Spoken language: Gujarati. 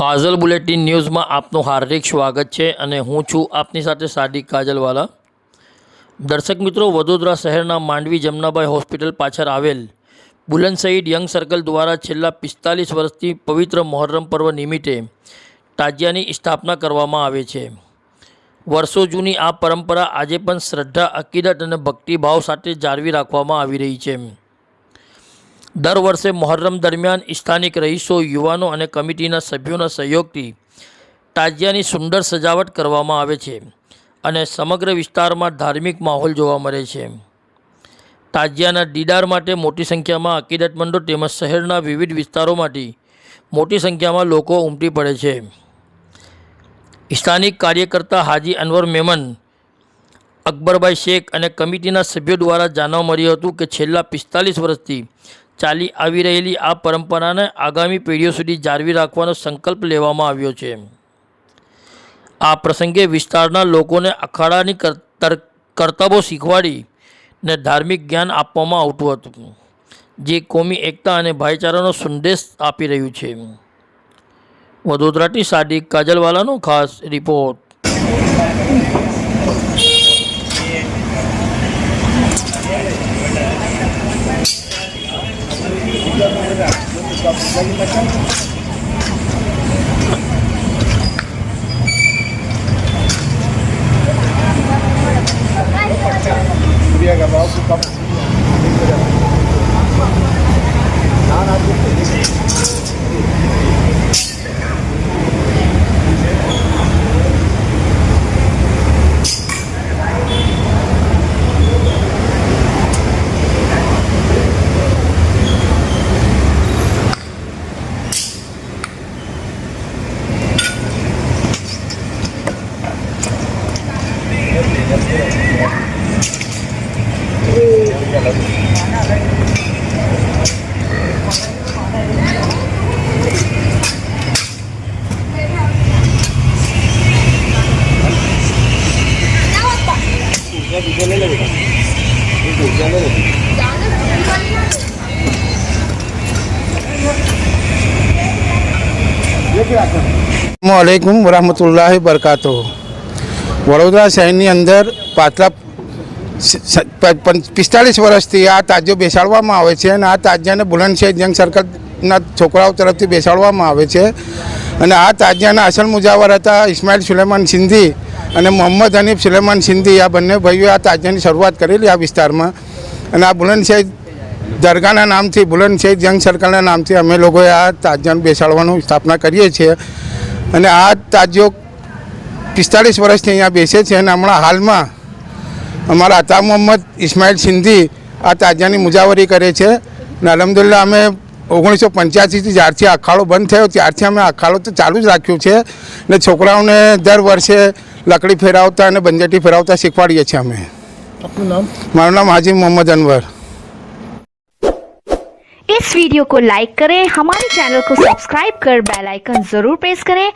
કાજલ બુલેટિન ન્યૂઝમાં આપનું હાર્દિક સ્વાગત છે અને હું છું આપની સાથે સાદિક કાજલવાલા। દર્શક મિત્રો, વડોદરા શહેરના માંડવી જમનાભાઈ હોસ્પિટલ પાછળ આવેલ બુલંદ શહીદ યંગ સર્કલ દ્વારા છેલ્લા 45 વર્ષથી પવિત્ર મોહર્રમ પર્વ નિમિત્તે તાજિયાની સ્થાપના કરવામાં આવે છે। વર્ષો જૂની આ પરંપરા આજે પણ શ્રદ્ધા, અકીદત અને ભક્તિભાવ સાથે જાળવી રાખવામાં આવી રહી છે। દર વર્ષે મોહર્રમ દરમિયાન સ્થાનિક રહીશો, યુવાનો અને કમિટીના સભ્યોના સહયોગથી તાજિયાની સુંદર સજાવટ કરવામાં આવે છે અને સમગ્ર વિસ્તારમાં ધાર્મિક માહોલ જોવા મળે છે। તાજિયાના દીદાર માટે મોટી સંખ્યામાં અકીદતમંદો તેમજ શહેરના વિવિધ વિસ્તારોમાંથી મોટી સંખ્યામાં લોકો ઉમટી પડે છે। સ્થાનિક કાર્યકર્તા હાજી અનવર મેમન, અકબરભાઈ શેખ અને કમિટીના સભ્યો દ્વારા જાણવા મળ્યું હતું કે છેલ્લા 45 વર્ષથી ચાલી આવી રહેલી આ પરંપરાને આગામી પેઢીઓ સુધી જાળવી રાખવાનો સંકલ્પ લેવામાં આવ્યો છે। આ પ્રસંગે વિસ્તારના લોકોને અખાડાની કરતબો શીખવાડી ને ધાર્મિક જ્ઞાન આપવામાં આવતું હતું, જે કોમી એકતા અને ભાઈચારાનો સંદેશ આપી રહ્યું છે। વડોદરાથી સાદિક કાજલવાલાનો ખાસ રિપોર્ટ। वालेकुम वरहमतुल्लाहि वबरकातुहू। वडोदरा शहરની અંદર પાછલા 45 વર્ષથી આ તાજિયો બેસાડવામાં આવે છે અને આ તાજિયાને બુલંદ શહીદ યંગ સર્કલના છોકરાઓ તરફથી બેસાડવામાં આવે છે અને આ તાજિયાના અસલ મુજાવર હતા ઇસ્માઇલ સુલેમાન સિંધી અને મોહમ્મદ હનીફ સુલેમાન સિંધી। આ બંને ભાઈઓએ આ તાજિયાની શરૂઆત કરેલી આ વિસ્તારમાં અને આ બુલંદ શહીદ દરગાહના નામથી, બુલંદ શહીદ યંગ સર્કલના નામથી અમે લોકોએ આ તાજિયાને બેસાડવાનું સ્થાપના કરીએ છીએ અને આ તાજિયો 45 વર્ષથી અહીંયા બેસે છે અને હમણાં હાલમાં અમારા અતા મોહમ્મદ ઇસ્માઇલ સિંધી આ તાજિયાની મુજાવરી કરે છે અને અલહમદુલિલ્લાહ અમે 1985થી જ્યારથી અખાડો બંધ થયો ત્યારથી અમે અખાડો તો ચાલુ જ રાખ્યું છે અને છોકરાઓને દર વર્ષે લકડી ફેરાવતા અને બંજેટી ફેરાવતા શીખવાડીએ છીએ અમે। आपका नाम? મારું નામ હાજી મોહમ્મદ અનवर। इस वीडियो को लाइक करें, हमारे चैनल को सब्सक्राइब कर बेल आइकन जरूर प्रेस करें